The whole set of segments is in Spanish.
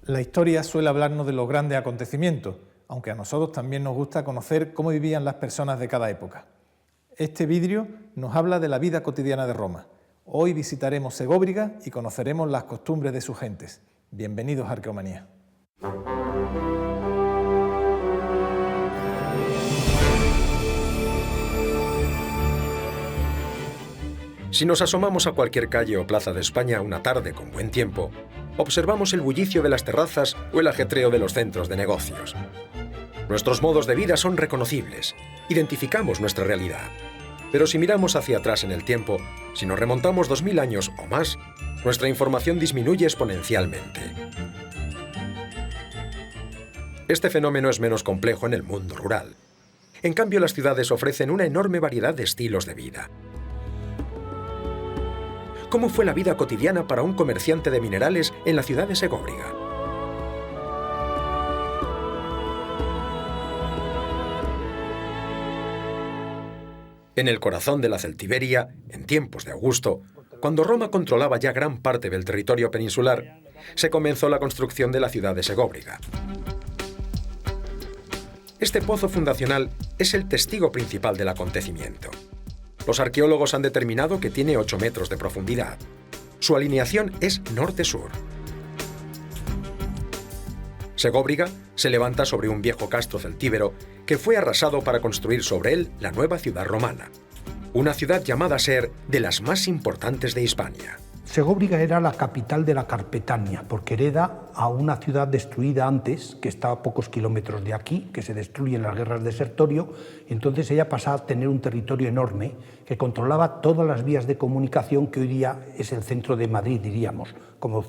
La historia suele hablarnos de los grandes acontecimientos, aunque a nosotros también nos gusta conocer cómo vivían las personas de cada época. Este vidrio nos habla de la vida cotidiana de Roma. Hoy visitaremos Segóbriga y conoceremos las costumbres de sus gentes. Bienvenidos a Arqueomanía. Si nos asomamos a cualquier calle o plaza de España una tarde con buen tiempo, observamos el bullicio de las terrazas o el ajetreo de los centros de negocios. Nuestros modos de vida son reconocibles, identificamos nuestra realidad. Pero si miramos hacia atrás en el tiempo, si nos remontamos 2000 años o más, nuestra información disminuye exponencialmente. Este fenómeno es menos complejo en el mundo rural. En cambio, las ciudades ofrecen una enorme variedad de estilos de vida. ¿Cómo fue la vida cotidiana para un comerciante de minerales en la ciudad de Segóbriga? En el corazón de la Celtiberia, en tiempos de Augusto, cuando Roma controlaba ya gran parte del territorio peninsular, se comenzó la construcción de la ciudad de Segóbriga. Este pozo fundacional es el testigo principal del acontecimiento. Los arqueólogos han determinado que tiene 8 metros de profundidad. Su alineación es norte-sur. Segóbriga se levanta sobre un viejo castro celtíbero que fue arrasado para construir sobre él la nueva ciudad romana, una ciudad llamada a ser de las más importantes de Hispania. Segóbriga era la capital de la Carpetania, porque hereda a una ciudad destruida antes, que está a pocos kilómetros de aquí, que se destruye en las guerras de Sertorio, y entonces ella pasa a tener un territorio enorme que controlaba todas las vías de comunicación que hoy día es el centro de Madrid, diríamos, como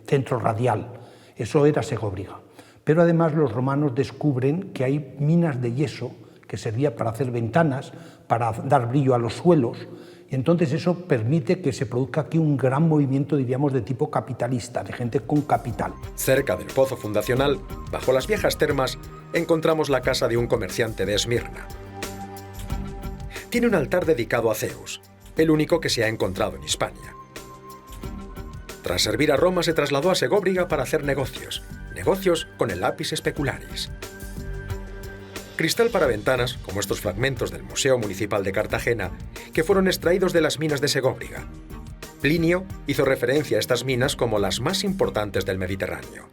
centro radial. Eso era Segóbriga. Pero además los romanos descubren que hay minas de yeso que servía para hacer ventanas, para dar brillo a los suelos, y entonces eso permite que se produzca aquí un gran movimiento, diríamos, de tipo capitalista, de gente con capital. Cerca del pozo fundacional, bajo las viejas termas, encontramos la casa de un comerciante de Esmirna. Tiene un altar dedicado a Zeus, el único que se ha encontrado en Hispania. Tras servir a Roma, se trasladó a Segóbriga para hacer negocios con el lapis specularis. Cristal para ventanas, como estos fragmentos del Museo Municipal de Cartagena, que fueron extraídos de las minas de Segóbriga. Plinio hizo referencia a estas minas como las más importantes del Mediterráneo.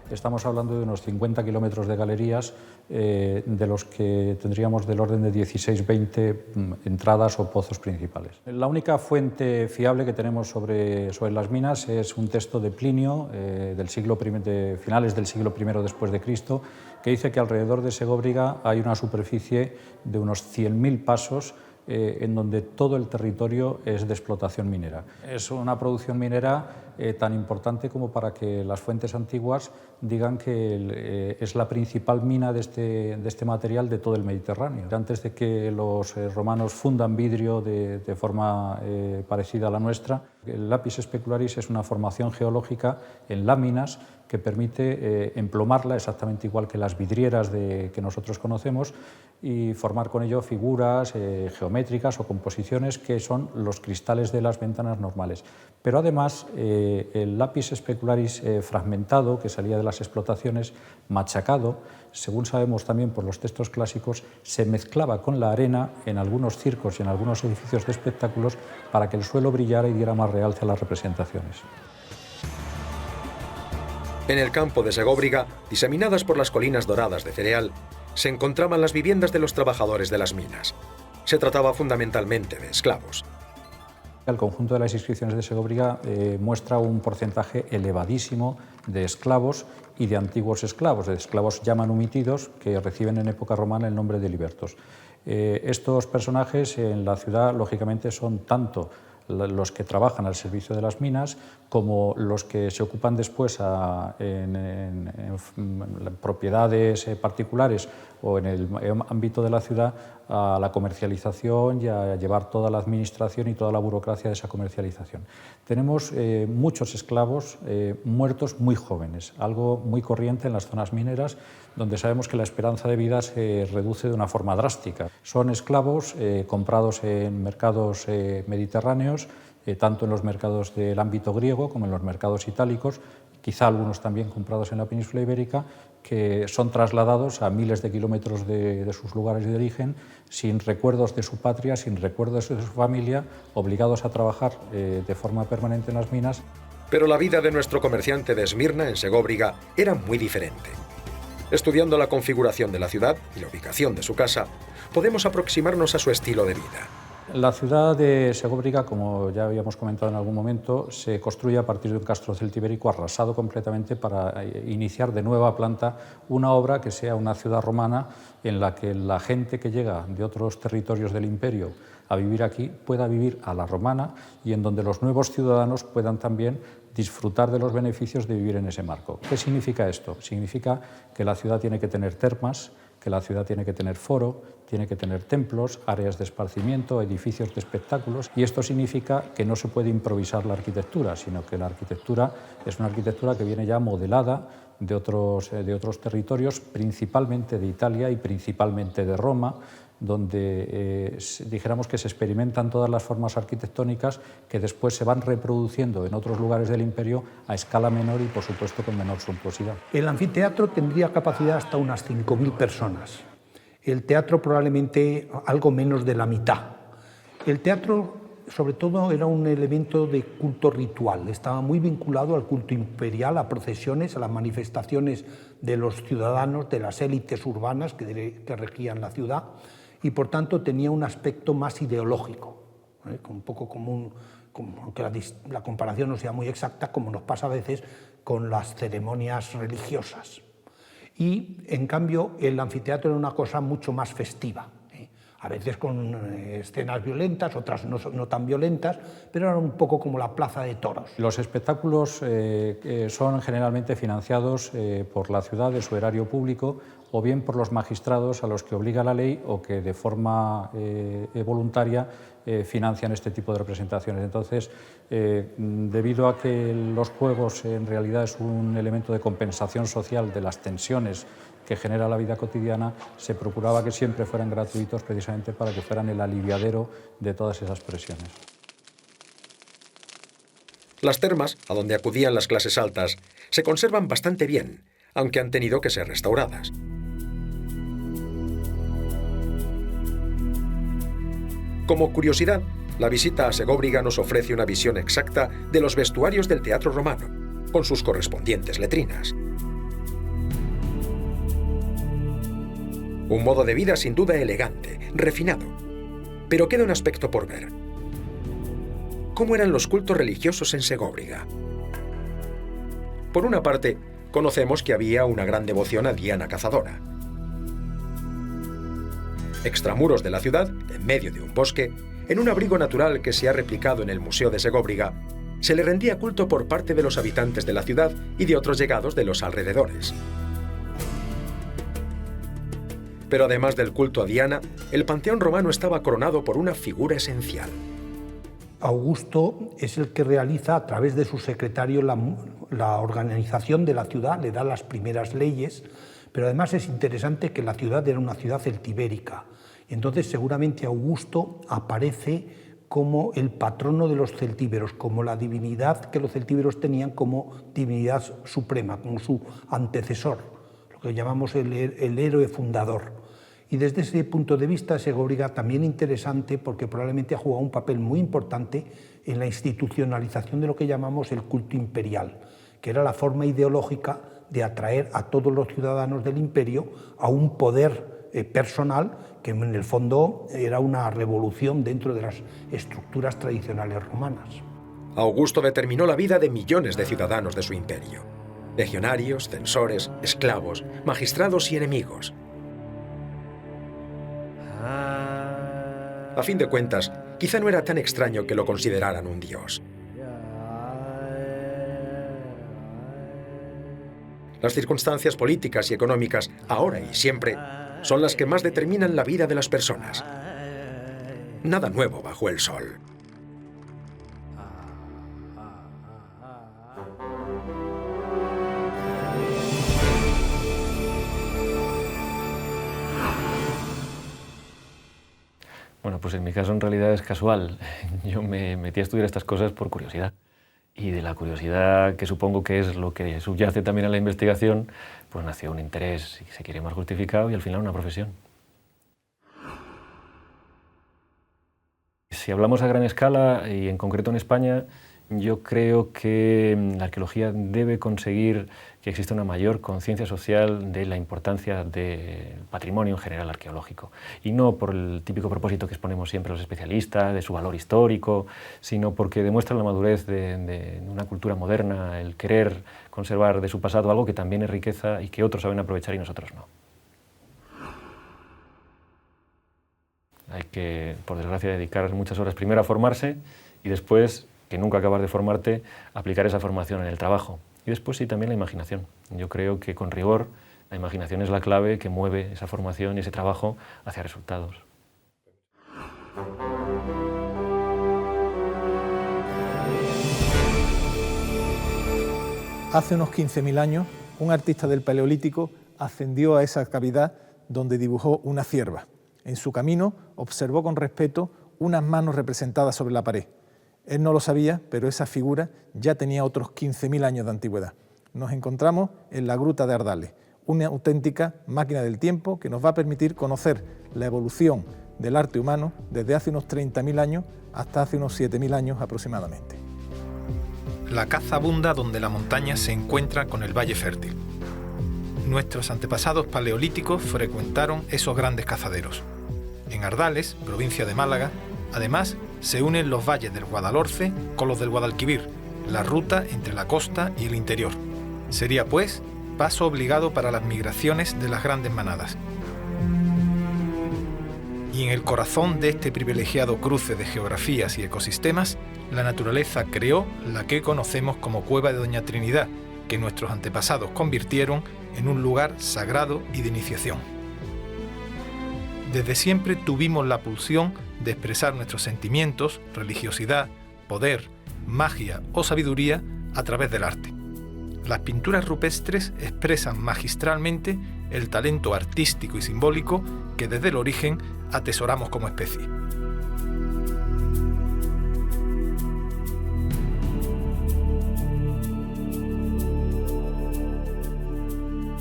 Estamos hablando de unos 50 kilómetros de galerías, de los que tendríamos del orden de 16-20 entradas o pozos principales. La única fuente fiable que tenemos sobre las minas es un texto de Plinio, de finales del siglo I después de Cristo, que dice que alrededor de Segóbriga hay una superficie de unos 100.000 pasos en donde todo el territorio es de explotación minera. Es una producción minera tan importante como para que las fuentes antiguas digan que es la principal mina de este material de todo el Mediterráneo. Antes de que los romanos fundan vidrio de forma parecida a la nuestra, el lapis specularis es una formación geológica en láminas que permite emplomarla exactamente igual que las vidrieras que nosotros conocemos y formar con ello figuras geométricas o composiciones que son los cristales de las ventanas normales. Pero además el lapis specularis fragmentado que salía de las explotaciones, machacado, según sabemos también por los textos clásicos, se mezclaba con la arena en algunos circos y en algunos edificios de espectáculos para que el suelo brillara y diera más realce a las representaciones. En el campo de Segóbriga, diseminadas por las colinas doradas de cereal, se encontraban las viviendas de los trabajadores de las minas. Se trataba fundamentalmente de esclavos. El conjunto de las inscripciones de Segóbriga muestra un porcentaje elevadísimo de esclavos y de antiguos esclavos, de esclavos ya manumitidos que reciben en época romana el nombre de libertos. Estos personajes en la ciudad, lógicamente, son tanto los que trabajan al servicio de las minas, como los que se ocupan después en propiedades particulares o en el ámbito de la ciudad a la comercialización y a llevar toda la administración y toda la burocracia de esa comercialización. Tenemos muchos esclavos muertos muy jóvenes, algo muy corriente en las zonas mineras, donde sabemos que la esperanza de vida se reduce de una forma drástica. Son esclavos comprados en mercados mediterráneos, tanto en los mercados del ámbito griego como en los mercados itálicos, quizá algunos también comprados en la península ibérica, que son trasladados a miles de kilómetros de sus lugares de origen, sin recuerdos de su patria, sin recuerdos de su familia, obligados a trabajar de forma permanente en las minas. Pero la vida de nuestro comerciante de Esmirna, en Segóbriga, era muy diferente. Estudiando la configuración de la ciudad y la ubicación de su casa, podemos aproximarnos a su estilo de vida. La ciudad de Segóbriga, como ya habíamos comentado en algún momento, se construye a partir de un castro celtibérico arrasado completamente para iniciar de nueva planta una obra que sea una ciudad romana en la que la gente que llega de otros territorios del imperio a vivir aquí pueda vivir a la romana y en donde los nuevos ciudadanos puedan también disfrutar de los beneficios de vivir en ese marco. ¿Qué significa esto? Significa que la ciudad tiene que tener termas, que la ciudad tiene que tener foro, tiene que tener templos, áreas de esparcimiento, edificios de espectáculos, y esto significa que no se puede improvisar la arquitectura, sino que la arquitectura es una arquitectura que viene ya modelada de otros territorios, principalmente de Italia y principalmente de Roma, donde dijéramos que se experimentan todas las formas arquitectónicas que después se van reproduciendo en otros lugares del imperio a escala menor y, por supuesto, con menor suntuosidad. El anfiteatro tendría capacidad hasta unas 5.000 personas. El teatro probablemente algo menos de la mitad. El teatro, sobre todo, era un elemento de culto ritual. Estaba muy vinculado al culto imperial, a procesiones, a las manifestaciones de los ciudadanos, de las élites urbanas que regían la ciudad, y por tanto tenía un aspecto más ideológico, un poco como aunque la comparación no sea muy exacta, como nos pasa a veces con las ceremonias religiosas. Y en cambio el anfiteatro era una cosa mucho más festiva, a veces con escenas violentas, otras no tan violentas, pero era un poco como la plaza de toros. Los espectáculos son generalmente financiados por la ciudad de su erario público o bien por los magistrados a los que obliga la ley o que de forma voluntaria financian este tipo de representaciones. Entonces, debido a que los juegos en realidad es un elemento de compensación social de las tensiones que genera la vida cotidiana, se procuraba que siempre fueran gratuitos precisamente para que fueran el aliviadero de todas esas presiones. Las termas, a donde acudían las clases altas, se conservan bastante bien, aunque han tenido que ser restauradas. Como curiosidad, la visita a Segóbriga nos ofrece una visión exacta de los vestuarios del teatro romano, con sus correspondientes letrinas. Un modo de vida sin duda elegante, refinado, pero queda un aspecto por ver. ¿Cómo eran los cultos religiosos en Segóbriga? Por una parte, conocemos que había una gran devoción a Diana Cazadora. Extramuros de la ciudad, en medio de un bosque, en un abrigo natural que se ha replicado en el Museo de Segóbriga, se le rendía culto por parte de los habitantes de la ciudad y de otros llegados de los alrededores. Pero además del culto a Diana, el panteón romano estaba coronado por una figura esencial. Augusto es el que realiza a través de su secretario la organización de la ciudad, le da las primeras leyes, pero además es interesante que la ciudad era una ciudad celtibérica. Entonces seguramente Augusto aparece como el patrono de los celtíberos, como la divinidad que los celtíberos tenían como divinidad suprema, como su antecesor, lo que llamamos el héroe fundador. Y desde ese punto de vista Segóbriga también interesante porque probablemente ha jugado un papel muy importante en la institucionalización de lo que llamamos el culto imperial, que era la forma ideológica de atraer a todos los ciudadanos del imperio a un poder personal que en el fondo era una revolución dentro de las estructuras tradicionales romanas. Augusto determinó la vida de millones de ciudadanos de su imperio: legionarios, censores, esclavos, magistrados y enemigos. A fin de cuentas, quizá no era tan extraño que lo consideraran un dios. Las circunstancias políticas y económicas, ahora y siempre, son las que más determinan la vida de las personas. Nada nuevo bajo el sol. Bueno, pues en mi caso en realidad es casual. Yo me metí a estudiar estas cosas por curiosidad. Y de la curiosidad, que supongo que es lo que subyace también a la investigación, pues nació un interés, si se quiere, más justificado y al final una profesión. Si hablamos a gran escala y en concreto en España, yo creo que la arqueología debe conseguir que exista una mayor conciencia social de la importancia del patrimonio en general arqueológico. Y no por el típico propósito que exponemos siempre los especialistas, de su valor histórico, sino porque demuestra la madurez de una cultura moderna, el querer conservar de su pasado algo que también es riqueza y que otros saben aprovechar y nosotros no. Hay que, por desgracia, dedicar muchas horas primero a formarse y después, que nunca acabas de formarte, aplicar esa formación en el trabajo. Y después sí, también la imaginación. Yo creo que con rigor la imaginación es la clave que mueve esa formación y ese trabajo hacia resultados. Hace unos 15.000 años, un artista del Paleolítico ascendió a esa cavidad donde dibujó una cierva. En su camino observó con respeto unas manos representadas sobre la pared. Él no lo sabía, pero esa figura ya tenía otros 15.000 años de antigüedad. Nos encontramos en la Gruta de Ardales, una auténtica máquina del tiempo que nos va a permitir conocer la evolución del arte humano desde hace unos 30.000 años hasta hace unos 7.000 años aproximadamente. La caza abunda donde la montaña se encuentra con el valle fértil. Nuestros antepasados paleolíticos frecuentaron esos grandes cazaderos. En Ardales, provincia de Málaga, además, se unen los valles del Guadalhorce con los del Guadalquivir, la ruta entre la costa y el interior. Sería, pues, paso obligado para las migraciones de las grandes manadas. Y en el corazón de este privilegiado cruce de geografías y ecosistemas, la naturaleza creó la que conocemos como Cueva de Doña Trinidad, que nuestros antepasados convirtieron en un lugar sagrado y de iniciación. Desde siempre tuvimos la pulsión de expresar nuestros sentimientos, religiosidad, poder, magia o sabiduría a través del arte. Las pinturas rupestres expresan magistralmente el talento artístico y simbólico que desde el origen atesoramos como especie.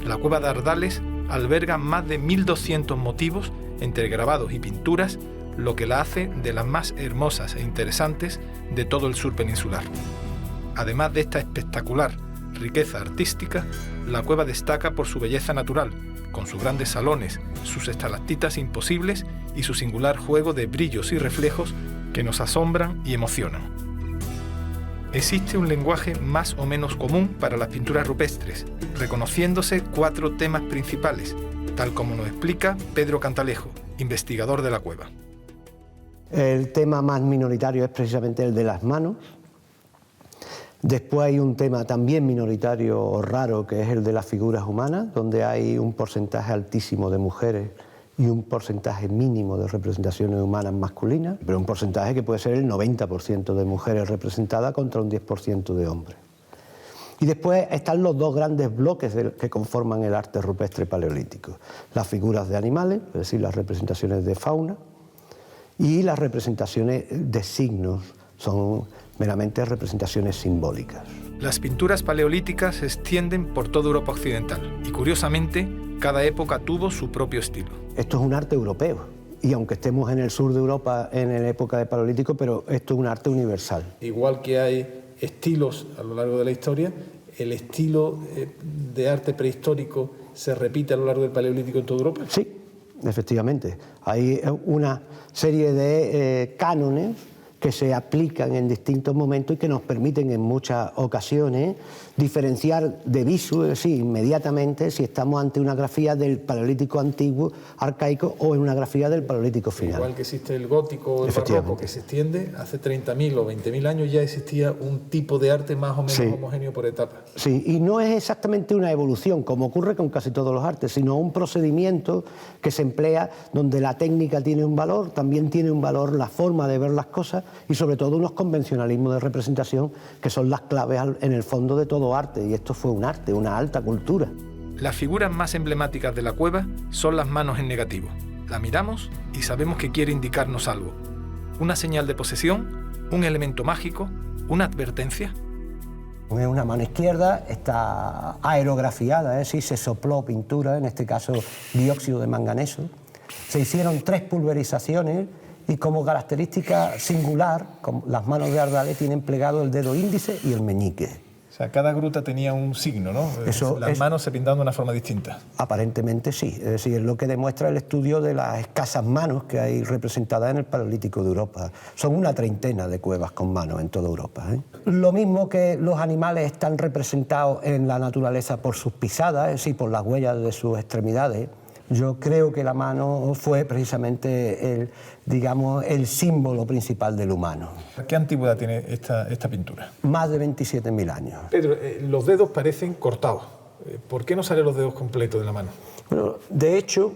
La Cueva de Ardales alberga más de 1.200 motivos entre grabados y pinturas, lo que la hace de las más hermosas e interesantes de todo el sur peninsular. Además de esta espectacular riqueza artística, la cueva destaca por su belleza natural, con sus grandes salones, sus estalactitas imposibles y su singular juego de brillos y reflejos que nos asombran y emocionan. Existe un lenguaje más o menos común para las pinturas rupestres, reconociéndose 4 temas principales, tal como nos explica Pedro Cantalejo, investigador de la cueva. El tema más minoritario es precisamente el de las manos. Después hay un tema también minoritario o raro, que es el de las figuras humanas, donde hay un porcentaje altísimo de mujeres y un porcentaje mínimo de representaciones humanas masculinas, pero un porcentaje que puede ser el 90% de mujeres representadas contra un 10% de hombres. Y después están los 2 grandes bloques que conforman el arte rupestre paleolítico: las figuras de animales, es decir, las representaciones de fauna, y las representaciones de signos, son meramente representaciones simbólicas. Las pinturas paleolíticas se extienden por toda Europa occidental y, curiosamente, cada época tuvo su propio estilo. Esto es un arte europeo, y aunque estemos en el sur de Europa en la época del Paleolítico, pero esto es un arte universal. Igual que hay estilos a lo largo de la historia, el estilo de arte prehistórico se repite a lo largo del Paleolítico en toda Europa. Sí, efectivamente. Hay una serie de cánones que se aplican en distintos momentos y que nos permiten en muchas ocasiones diferenciar de visu, es decir, inmediatamente si estamos ante una grafía del Paleolítico antiguo, arcaico, o en una grafía del Paleolítico final. Igual que existe el gótico o el barroco, que se extiende, hace 30.000 o 20.000 años ya existía un tipo de arte más o menos homogéneo por etapas. Sí, y no es exactamente una evolución, como ocurre con casi todos los artes, sino un procedimiento que se emplea donde la técnica tiene un valor, también tiene un valor la forma de ver las cosas y sobre todo unos convencionalismos de representación que son las claves en el fondo de todo arte, y esto fue un arte, una alta cultura. Las figuras más emblemáticas de la cueva son las manos en negativo. La miramos y sabemos que quiere indicarnos algo. Una señal de posesión, un elemento mágico, una advertencia. En una mano izquierda está aerografiada, es decir, se sopló pintura, en este caso dióxido de manganeso. Se hicieron 3 pulverizaciones y como característica singular, las manos de Ardales tienen plegado el dedo índice y el meñique. O sea, cada gruta tenía un signo, ¿no? Las manos se pintaban de una forma distinta. Aparentemente sí, es decir, es lo que demuestra el estudio de las escasas manos que hay representadas en el Paleolítico de Europa. Son una treintena de cuevas con manos en toda Europa, ¿eh? Lo mismo que los animales están representados en la naturaleza por sus pisadas, es decir, por las huellas de sus extremidades. Yo creo que la mano fue precisamente el símbolo principal del humano. ¿Qué antigüedad tiene esta pintura? Más de 27.000 años. Pedro, los dedos parecen cortados. ¿Por qué no salen los dedos completos de la mano? Bueno, de hecho,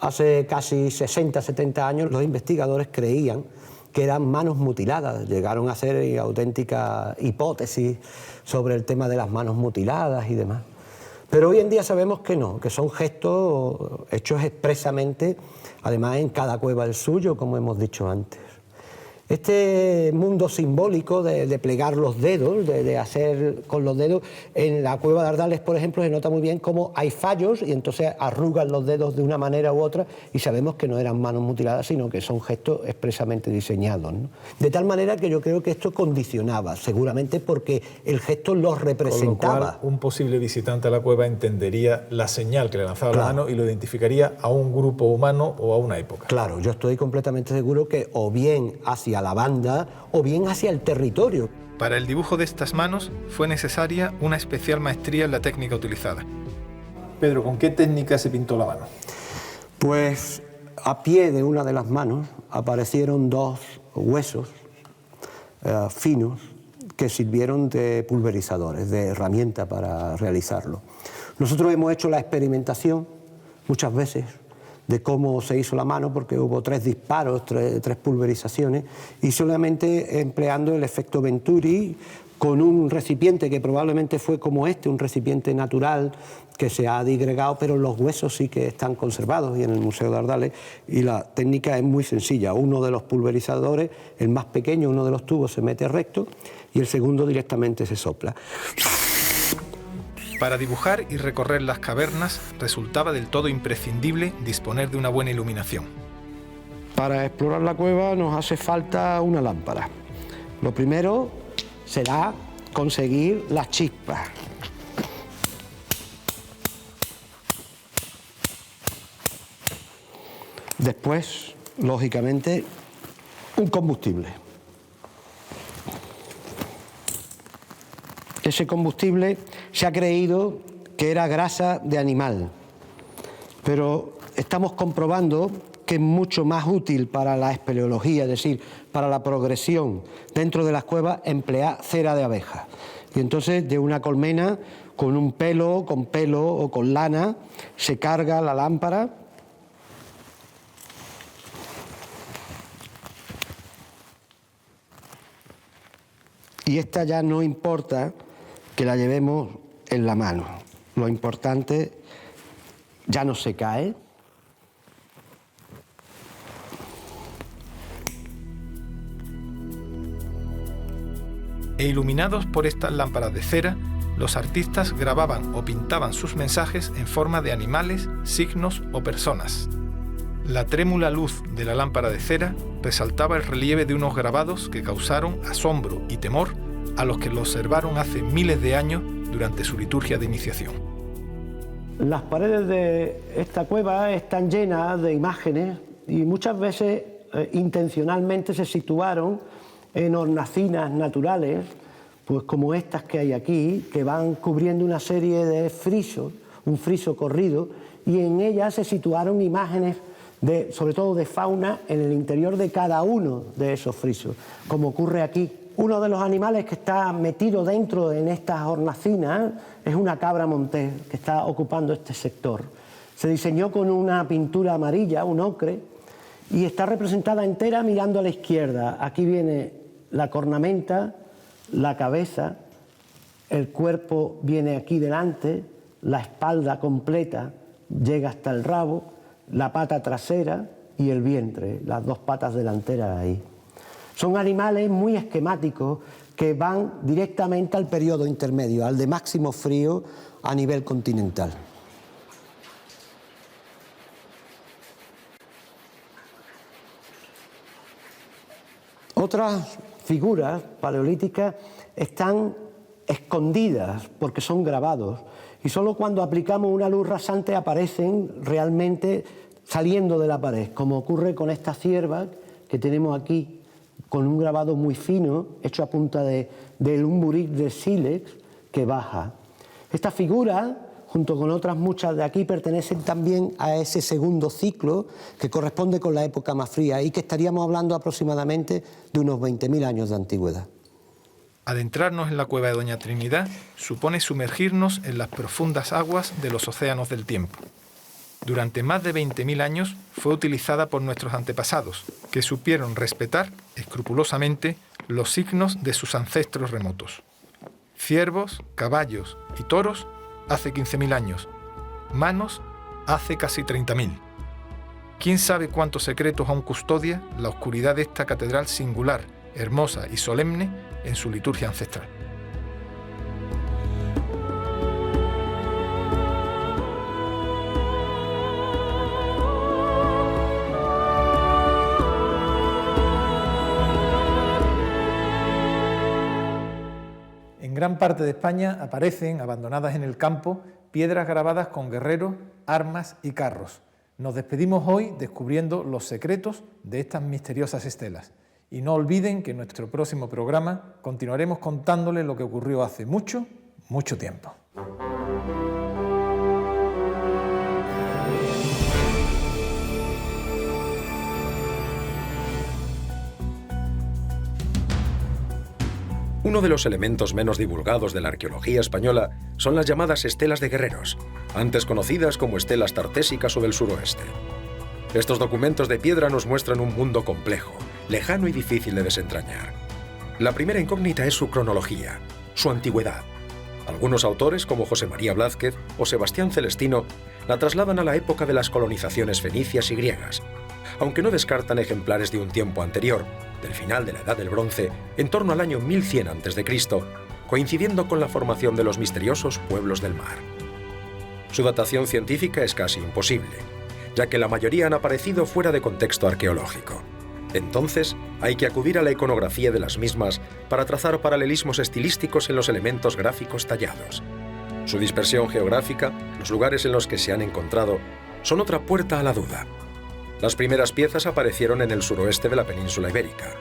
hace casi 60, 70 años los investigadores creían que eran manos mutiladas. Llegaron a hacer auténticas hipótesis sobre el tema de las manos mutiladas y demás. Pero hoy en día sabemos que no, que son gestos hechos expresamente, además en cada cueva el suyo, como hemos dicho antes. Este mundo simbólico de plegar los dedos, de hacer con los dedos, en la cueva de Ardales, por ejemplo, se nota muy bien cómo hay fallos y entonces arrugan los dedos de una manera u otra y sabemos que no eran manos mutiladas, sino que son gestos expresamente diseñados, ¿no? De tal manera que yo creo que esto condicionaba, seguramente porque el gesto los representaba. Con lo cual, un posible visitante a la cueva entendería la señal que le lanzaba la mano y lo identificaría a un grupo humano o a una época. Claro, yo estoy completamente seguro que o bien hacia la banda o bien hacia el territorio. Para el dibujo de estas manos fue necesaria una especial maestría en la técnica utilizada. Pedro, ¿con qué técnica se pintó la mano? Pues a pie de una de las manos aparecieron 2 huesos finos que sirvieron de pulverizadores, de herramienta para realizarlo. Nosotros hemos hecho la experimentación muchas veces de cómo se hizo la mano, porque hubo 3 disparos, 3 pulverizaciones, y solamente empleando el efecto Venturi con un recipiente que probablemente fue como un recipiente natural que se ha digregado, pero los huesos sí que están conservados y en el Museo de Ardales, y la técnica es muy sencilla. Uno de los pulverizadores, el más pequeño, uno de los tubos se mete recto y el segundo directamente se sopla. Para dibujar y recorrer las cavernas resultaba del todo imprescindible disponer de una buena iluminación. Para explorar la cueva nos hace falta una lámpara. Lo primero será conseguir las chispas. Después, lógicamente, un combustible. Ese combustible se ha creído que era grasa de animal, pero estamos comprobando que es mucho más útil para la espeleología, es decir, para la progresión dentro de las cuevas, emplear cera de abeja. Y entonces de una colmena, con pelo o con lana, se carga la lámpara. Y esta ya no importa que la llevemos en la mano. Lo importante, ya no se cae. E iluminados por estas lámparas de cera, los artistas grababan o pintaban sus mensajes en forma de animales, signos o personas. La trémula luz de la lámpara de cera resaltaba el relieve de unos grabados que causaron asombro y temor a los que lo observaron hace miles de años durante su liturgia de iniciación. Las paredes de esta cueva están llenas de imágenes y muchas veces intencionalmente se situaron en hornacinas naturales, pues como estas que hay aquí, que van cubriendo una serie de frisos, un friso corrido, y en ellas se situaron imágenes, sobre todo de fauna, en el interior de cada uno de esos frisos, como ocurre aquí. Uno de los animales que está metido dentro en estas hornacinas es una cabra montés que está ocupando este sector. Se diseñó con una pintura amarilla, un ocre, y está representada entera mirando a la izquierda. Aquí viene la cornamenta, la cabeza, el cuerpo viene aquí delante, la espalda completa llega hasta el rabo, la pata trasera y el vientre, las dos patas delanteras ahí. Son animales muy esquemáticos que van directamente al periodo intermedio, al de máximo frío a nivel continental. Otras figuras paleolíticas están escondidas porque son grabados y solo cuando aplicamos una luz rasante aparecen realmente saliendo de la pared, como ocurre con esta cierva que tenemos aquí, con un grabado muy fino, hecho a punta de un buric de sílex que baja. Esta figura, junto con otras muchas de aquí, pertenecen también a ese segundo ciclo que corresponde con la época más fría y que estaríamos hablando aproximadamente de unos 20.000 años de antigüedad. Adentrarnos en la cueva de Doña Trinidad supone sumergirnos en las profundas aguas de los océanos del tiempo. Durante más de 20.000 años fue utilizada por nuestros antepasados, que supieron respetar escrupulosamente los signos de sus ancestros remotos. Ciervos, caballos y toros hace 15.000 años, manos hace casi 30.000. ¿Quién sabe cuántos secretos aún custodia la oscuridad de esta catedral singular, hermosa y solemne en su liturgia ancestral? En gran parte de España aparecen, abandonadas en el campo, piedras grabadas con guerreros, armas y carros. Nos despedimos hoy descubriendo los secretos de estas misteriosas estelas. Y no olviden que en nuestro próximo programa continuaremos contándoles lo que ocurrió hace mucho, mucho tiempo. Uno de los elementos menos divulgados de la arqueología española son las llamadas estelas de guerreros, antes conocidas como estelas tartésicas o del suroeste. Estos documentos de piedra nos muestran un mundo complejo, lejano y difícil de desentrañar. La primera incógnita es su cronología, su antigüedad. Algunos autores, como José María Blázquez o Sebastián Celestino, la trasladan a la época de las colonizaciones fenicias y griegas, aunque no descartan ejemplares de un tiempo anterior, del final de la Edad del Bronce, en torno al año 1100 a.C., coincidiendo con la formación de los misteriosos pueblos del mar. Su datación científica es casi imposible, ya que la mayoría han aparecido fuera de contexto arqueológico. Entonces, hay que acudir a la iconografía de las mismas para trazar paralelismos estilísticos en los elementos gráficos tallados. Su dispersión geográfica, los lugares en los que se han encontrado, son otra puerta a la duda. Las primeras piezas aparecieron en el suroeste de la península ibérica,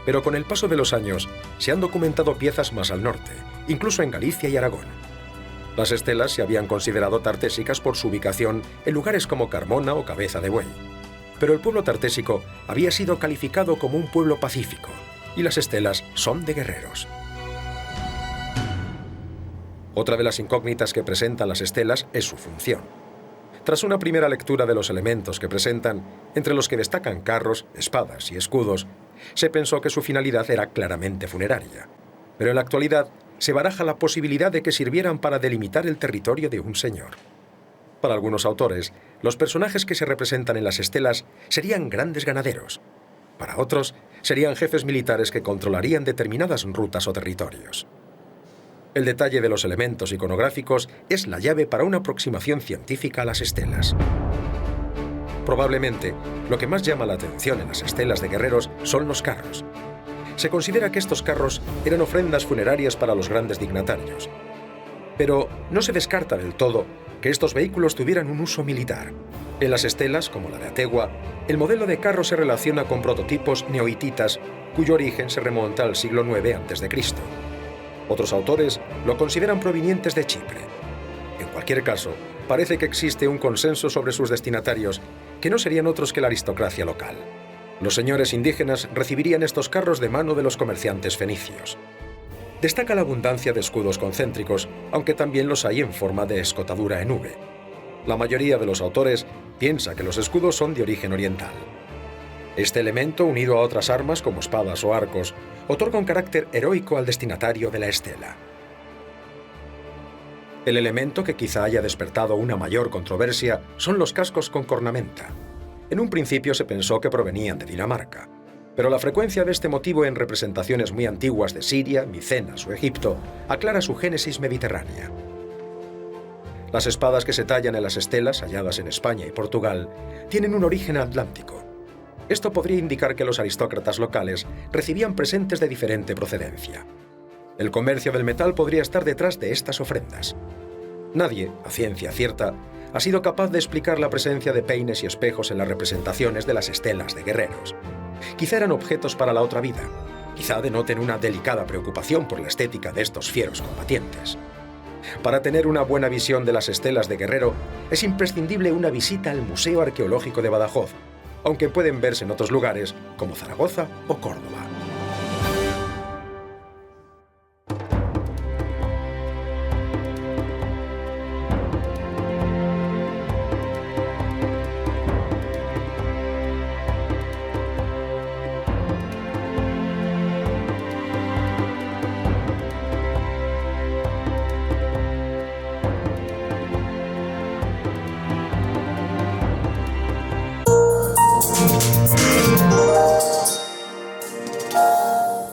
pero con el paso de los años se han documentado piezas más al norte, incluso en Galicia y Aragón. Las estelas se habían considerado tartésicas por su ubicación en lugares como Carmona o Cabeza de Buey, pero el pueblo tartésico había sido calificado como un pueblo pacífico, y las estelas son de guerreros. Otra de las incógnitas que presentan las estelas es su función. Tras una primera lectura de los elementos que presentan, entre los que destacan carros, espadas y escudos, se pensó que su finalidad era claramente funeraria. Pero en la actualidad se baraja la posibilidad de que sirvieran para delimitar el territorio de un señor. Para algunos autores, los personajes que se representan en las estelas serían grandes ganaderos. Para otros, serían jefes militares que controlarían determinadas rutas o territorios. El detalle de los elementos iconográficos es la llave para una aproximación científica a las estelas. Probablemente, lo que más llama la atención en las estelas de guerreros son los carros. Se considera que estos carros eran ofrendas funerarias para los grandes dignatarios. Pero no se descarta del todo que estos vehículos tuvieran un uso militar. En las estelas, como la de Ategua, el modelo de carro se relaciona con prototipos neohititas cuyo origen se remonta al siglo IX a.C. Otros autores lo consideran provenientes de Chipre. En cualquier caso, parece que existe un consenso sobre sus destinatarios, que no serían otros que la aristocracia local. Los señores indígenas recibirían estos carros de mano de los comerciantes fenicios. Destaca la abundancia de escudos concéntricos, aunque también los hay en forma de escotadura en V. La mayoría de los autores piensa que los escudos son de origen oriental. Este elemento, unido a otras armas como espadas o arcos, otorga un carácter heroico al destinatario de la estela. El elemento que quizá haya despertado una mayor controversia son los cascos con cornamenta. En un principio se pensó que provenían de Dinamarca, pero la frecuencia de este motivo en representaciones muy antiguas de Siria, Micenas o Egipto aclara su génesis mediterránea. Las espadas que se tallan en las estelas, halladas en España y Portugal, tienen un origen atlántico. Esto podría indicar que los aristócratas locales recibían presentes de diferente procedencia. El comercio del metal podría estar detrás de estas ofrendas. Nadie, a ciencia cierta, ha sido capaz de explicar la presencia de peines y espejos en las representaciones de las estelas de guerreros. Quizá eran objetos para la otra vida, quizá denoten una delicada preocupación por la estética de estos fieros combatientes. Para tener una buena visión de las estelas de guerrero, es imprescindible una visita al Museo Arqueológico de Badajoz, aunque pueden verse en otros lugares como Zaragoza o Córdoba.